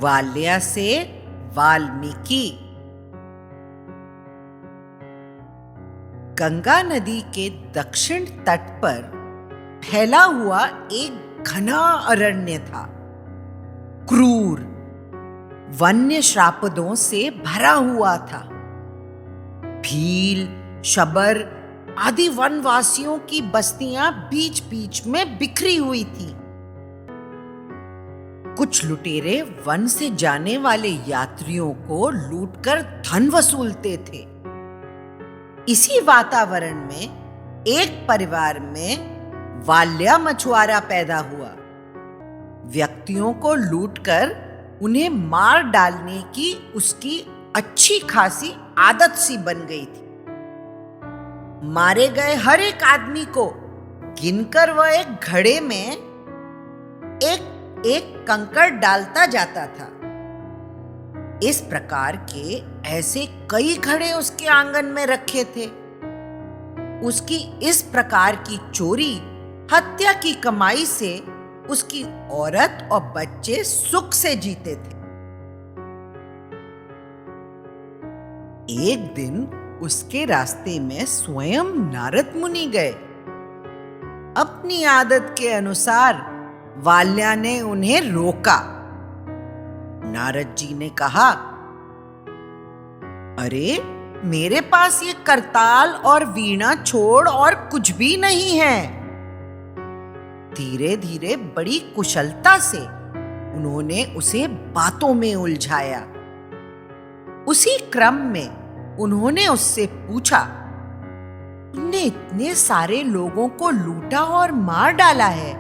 वाल्या से वाल्मीकि। गंगा नदी के दक्षिण तट पर फैला हुआ एक घना अरण्य था। क्रूर वन्य श्रापदों से भरा हुआ था। भील, शबर आदि वनवासियों की बस्तियां बीच बीच में बिखरी हुई थी। कुछ लुटेरे वन से जाने वाले यात्रियों को लूटकर धन वसूलते थे। इसी वातावरण में एक परिवार में वाल्या मछुआरा पैदा हुआ। व्यक्तियों को लूटकर उन्हें मार डालने की उसकी अच्छी खासी आदत सी बन गई थी। मारे गए हर एक आदमी को गिनकर वह एक घड़े में एक एक कंकड़ डालता जाता था। इस प्रकार के ऐसे कई घड़े उसके आंगन में रखे थे। उसकी इस प्रकार की चोरी हत्या की कमाई से उसकी औरत और बच्चे सुख से जीते थे। एक दिन उसके रास्ते में स्वयं नारद मुनि गए। अपनी आदत के अनुसार वाल्या ने उन्हें रोका। नारद जी ने कहा, अरे मेरे पास ये करताल और वीणा छोड़ और कुछ भी नहीं है। धीरे धीरे बड़ी कुशलता से उन्होंने उसे बातों में उलझाया। उसी क्रम में उन्होंने उससे पूछा, तुमने इतने सारे लोगों को लूटा और मार डाला है,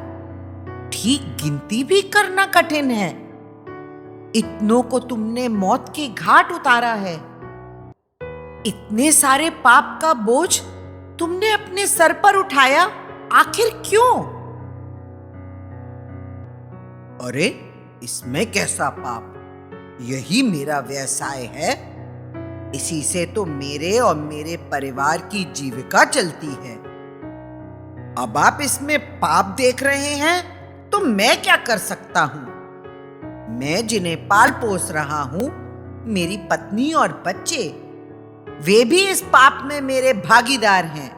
ठीक गिनती भी करना कठिन है। इतनों को तुमने मौत के घाट उतारा है। इतने सारे पाप का बोझ तुमने अपने सर पर उठाया, आखिर क्यों? अरे इसमें कैसा पाप? यही मेरा व्यवसाय है। इसी से तो मेरे और मेरे परिवार की जीविका चलती है। अब आप इसमें पाप देख रहे हैं तो मैं क्या कर सकता हूं? मैं जिन्हें पाल पोस रहा हूं, मेरी पत्नी और बच्चे, वे भी इस पाप में मेरे भागीदार हैं।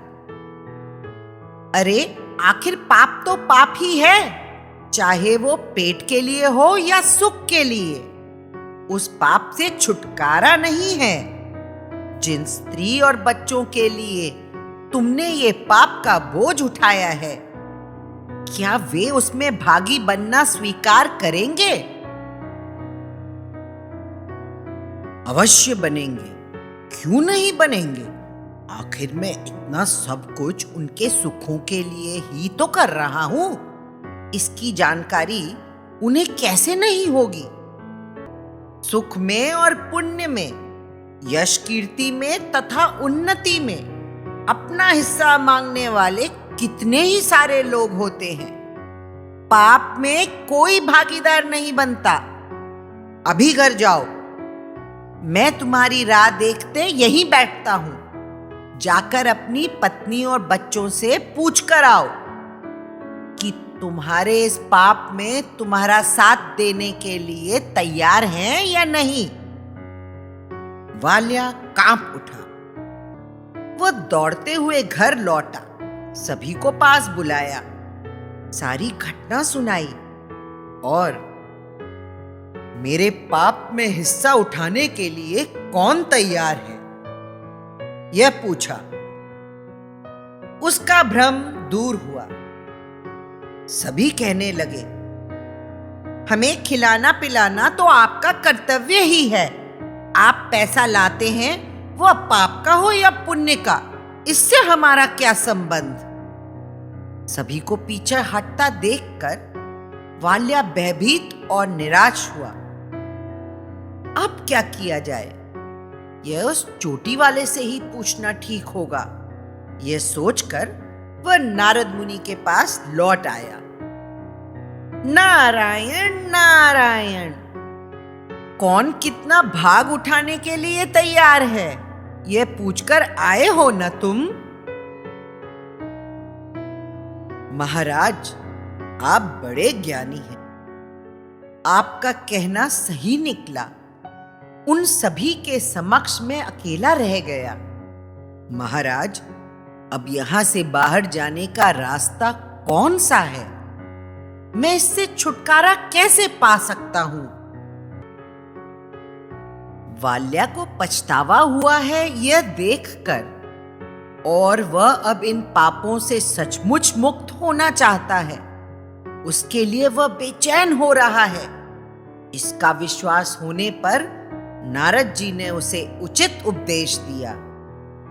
अरे आखिर पाप तो पाप ही है, चाहे वो पेट के लिए हो या सुख के लिए। उस पाप से छुटकारा नहीं है। जिन स्त्री और बच्चों के लिए तुमने ये पाप का बोझ उठाया है, क्या वे उसमें भागी बनना स्वीकार करेंगे? अवश्य बनेंगे। क्यों नहीं बनेंगे? आखिर मैं इतना सब कुछ उनके सुखों के लिए ही तो कर रहा हूं। इसकी जानकारी उन्हें कैसे नहीं होगी? सुख में और पुण्य में, यश कीर्ति में तथा उन्नति में अपना हिस्सा मांगने वाले कितने ही सारे लोग होते हैं। पाप में कोई भागीदार नहीं बनता। अभी घर जाओ। मैं तुम्हारी राह देखते यहीं बैठता हूं। जाकर अपनी पत्नी और बच्चों से पूछ कर आओ कि तुम्हारे इस पाप में तुम्हारा साथ देने के लिए तैयार हैं या नहीं। वाल्या कांप उठा। वह दौड़ते हुए घर लौटा, सभी को पास बुलाया, सारी घटना सुनाई और मेरे पाप में हिस्सा उठाने के लिए कौन तैयार है, यह पूछा। उसका भ्रम दूर हुआ। सभी कहने लगे, हमें खिलाना पिलाना तो आपका कर्तव्य ही है। आप पैसा लाते हैं, वह पाप का हो या पुण्य का, इससे हमारा क्या संबंध? सभी को पीछे हटता देखकर वाल्या भयभीत और निराश हुआ। अब क्या किया जाए? यह उस चोटी वाले से ही पूछना ठीक होगा। यह सोचकर वह नारद मुनि के पास लौट आया। नारायण नारायण, कौन कितना भाग उठाने के लिए तैयार है, यह पूछकर आए हो न तुम? महाराज, आप बड़े ज्ञानी हैं। आपका कहना सही निकला। उन सभी के समक्ष मैं अकेला रह गया। महाराज, अब यहां से बाहर जाने का रास्ता कौन सा है? मैं इससे छुटकारा कैसे पा सकता हूं? वाल्या को पछतावा हुआ है यह देखकर, और वह अब इन पापों से सचमुच मुक्त होना चाहता है। उसके लिए वह बेचैन हो रहा है। इसका विश्वास होने पर नारद जी ने उसे उचित उपदेश दिया।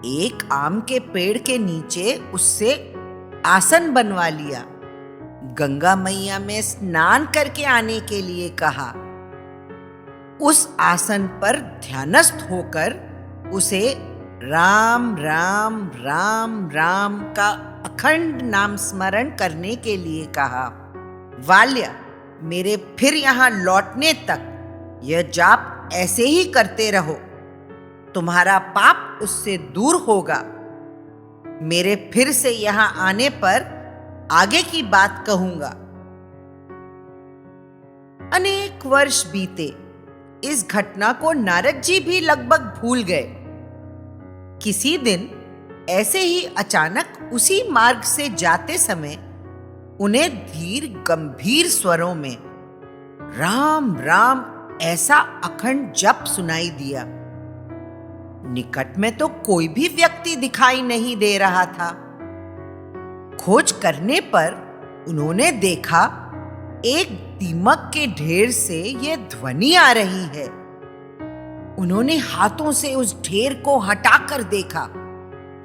एक आम के पेड़ के नीचे उससे आसन बनवा लिया, गंगा मैया में स्नान करके आने के लिए कहा। उस आसन पर ध्यानस्थ होकर उसे राम राम राम राम का अखंड नाम स्मरण करने के लिए कहा। वाल्या, मेरे फिर यहां लौटने तक यह जाप ऐसे ही करते रहो। तुम्हारा पाप उससे दूर होगा। मेरे फिर से यहां आने पर आगे की बात कहूंगा। अनेक वर्ष बीते। इस घटना को नारद जी भी लगभग भूल गए। किसी दिन ऐसे ही अचानक उसी मार्ग से जाते समय उन्हें धीर गंभीर स्वरों में राम राम ऐसा अखंड जप सुनाई दिया। निकट में तो कोई भी व्यक्ति दिखाई नहीं दे रहा था। खोज करने पर उन्होंने देखा एक दीमक के ढेर से यह ध्वनि आ रही है। उन्होंने हाथों से उस ढेर को हटाकर देखा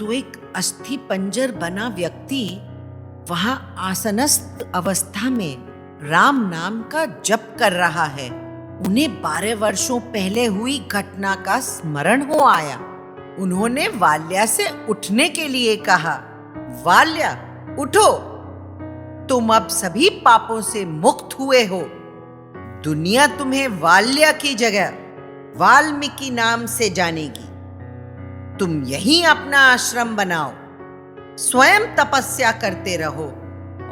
तो एक अस्थि पंजर बना व्यक्ति वहां आसनस्थ अवस्था में राम नाम का जप कर रहा है। उन्हें 12 वर्षों पहले हुई घटना का स्मरण हो आया। उन्होंने वाल्या से उठने के लिए कहा। वाल्या, उठो, तुम अब सभी पापों से मुक्त हुए हो। दुनिया तुम्हें वाल्या की जगह वाल्मीकि नाम से जानेगी। तुम यहीं अपना आश्रम बनाओ, स्वयं तपस्या करते रहो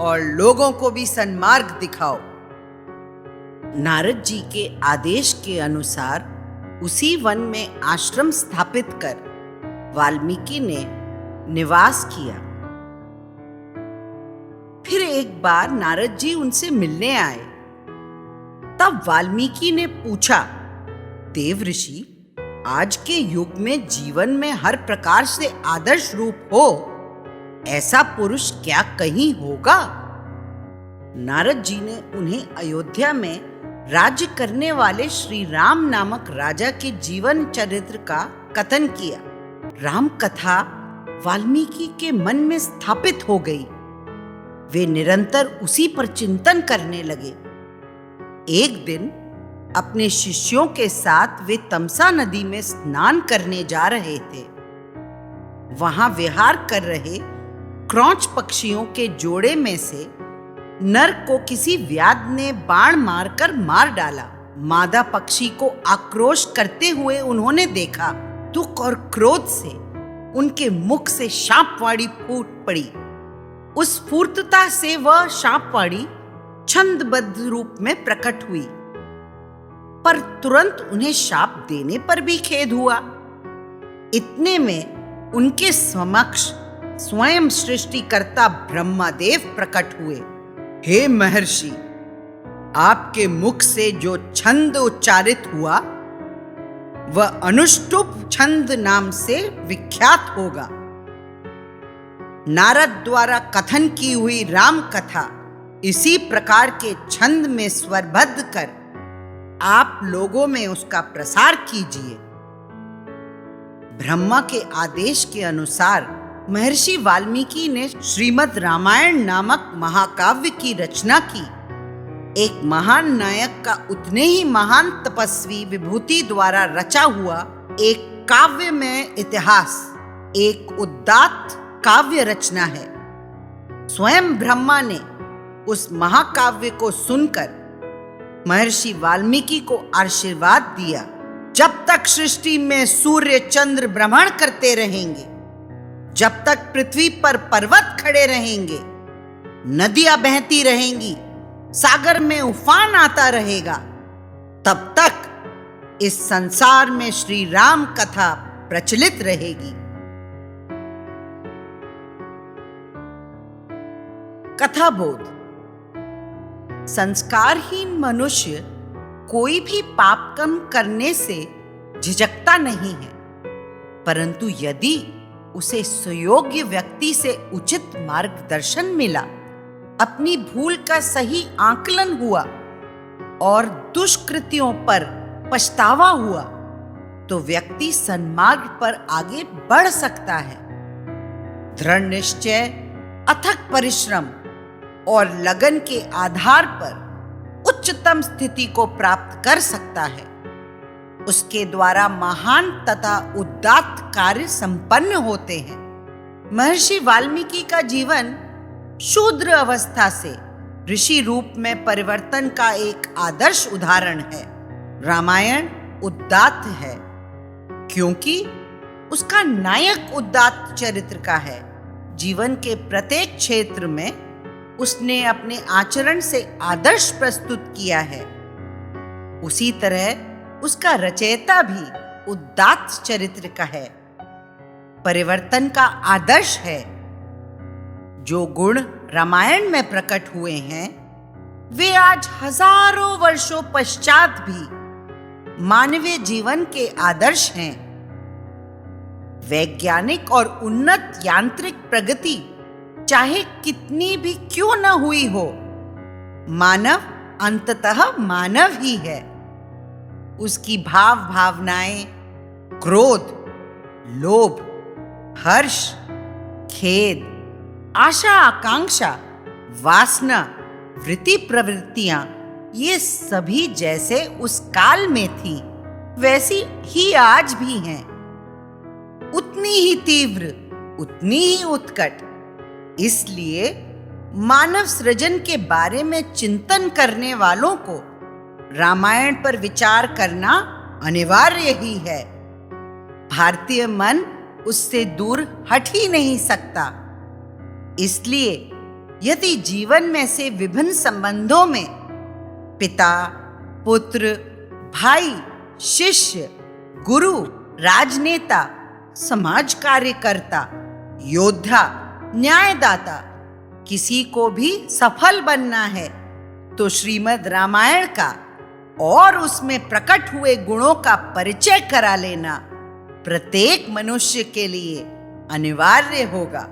और लोगों को भी सन्मार्ग दिखाओ। नारद जी के आदेश के अनुसार उसी वन में आश्रम स्थापित कर वाल्मीकि ने निवास किया। फिर एक बार नारद जी उनसे मिलने आए। तब वाल्मीकि ने पूछा, देव ऋषि, आज के युग में जीवन में हर प्रकार से आदर्श रूप हो ऐसा पुरुष क्या कहीं होगा? नारद जी ने उन्हें अयोध्या में राज्य करने वाले श्री राम नामक राजा के जीवन चरित्र का कथन किया। राम कथा वाल्मीकि के मन में स्थापित हो गई। वे निरंतर उसी पर चिंतन करने लगे। एक दिन अपने शिष्यों के साथ वे तमसा नदी में स्नान करने जा रहे थे। वहां विहार कर रहे क्रौंच पक्षियों के जोड़े में से नर को किसी व्याध ने बाण मारकर मार डाला। मादा पक्षी को आक्रोश करते हुए उन्होंने देखा। दुख और क्रोध से उनके मुख से शापवाणी फूट पड़ी। उस फूर्तता से वह शापवाणी छंदबद्ध रूप में प्रकट हुई, पर तुरंत उन्हें शाप देने पर भी खेद हुआ। इतने में उनके समक्ष स्वयं सृष्टिकर्ता ब्रह्मदेव प्रकट हुए। हे महर्षि, आपके मुख से जो छंद उच्चारित हुआ वह अनुष्टुप छंद नाम से विख्यात होगा। नारद द्वारा कथन की हुई राम कथा इसी प्रकार के छंद में स्वरबद्ध कर आप लोगों में उसका प्रसार कीजिए। ब्रह्मा के आदेश के अनुसार महर्षि वाल्मीकि ने श्रीमद् रामायण नामक महाकाव्य की रचना की। एक महान नायक का उतने ही महान तपस्वी विभूति द्वारा रचा हुआ एक काव्य में इतिहास, एक उदात्त काव्य रचना है। स्वयं ब्रह्मा ने उस महाकाव्य को सुनकर महर्षि वाल्मीकि को आशीर्वाद दिया। जब तक सृष्टि में सूर्य चंद्र भ्रमण करते रहेंगे, जब तक पृथ्वी पर पर्वत खड़े रहेंगे, नदियां बहती रहेंगी, सागर में उफान आता रहेगा, तब तक इस संसार में श्री राम कथा प्रचलित रहेगी। कथा बोध। संस्कारहीन मनुष्य कोई भी पाप कर्म करने से झिझकता नहीं है, परंतु यदि उसे सुयोग्य व्यक्ति से उचित मार्गदर्शन मिला, अपनी भूल का सही आकलन हुआ और दुष्कृत्यों पर पछतावा हुआ, तो व्यक्ति सन्मार्ग पर आगे बढ़ सकता है। दृढ़ निश्चय, अथक परिश्रम और लगन के आधार पर उच्चतम स्थिति को प्राप्त कर सकता है। उसके द्वारा महान तथा उदात्त कार्य संपन्न होते हैं। महर्षि वाल्मीकि का जीवन शूद्र अवस्था से ऋषि रूप में परिवर्तन का एक आदर्श उदाहरण है। रामायण उदात्त है क्योंकि उसका नायक उदात्त चरित्र का है। जीवन के प्रत्येक क्षेत्र में उसने अपने आचरण से आदर्श प्रस्तुत किया है। उसी तरह उसका रचयिता भी उदात्त चरित्र का है, परिवर्तन का आदर्श है। जो गुण रामायण में प्रकट हुए हैं, वे आज हजारों वर्षों पश्चात भी मानवीय जीवन के आदर्श हैं। वैज्ञानिक और उन्नत यांत्रिक प्रगति चाहे कितनी भी क्यों न हुई हो, मानव अंततः मानव ही है। उसकी भावनाएं क्रोध, लोभ, हर्ष, खेद, आशा, आकांक्षा, वासना, वृत्ति, प्रवृत्तियां, ये सभी जैसे उस काल में थी, वैसी ही आज भी हैं। उतनी ही तीव्र, उतनी ही उत्कट। इसलिए मानव सृजन के बारे में चिंतन करने वालों को रामायण पर विचार करना अनिवार्य ही है। भारतीय मन उससे दूर हट ही नहीं सकता। इसलिए यदि जीवन में से विभिन्न संबंधों में पिता, पुत्र, भाई, शिष्य, गुरु, राजनेता, समाज कार्यकर्ता, योद्धा, न्यायदाता, किसी को भी सफल बनना है, तो श्रीमद् रामायण का और उसमें प्रकट हुए गुणों का परिचय करा लेना प्रत्येक मनुष्य के लिए अनिवार्य होगा।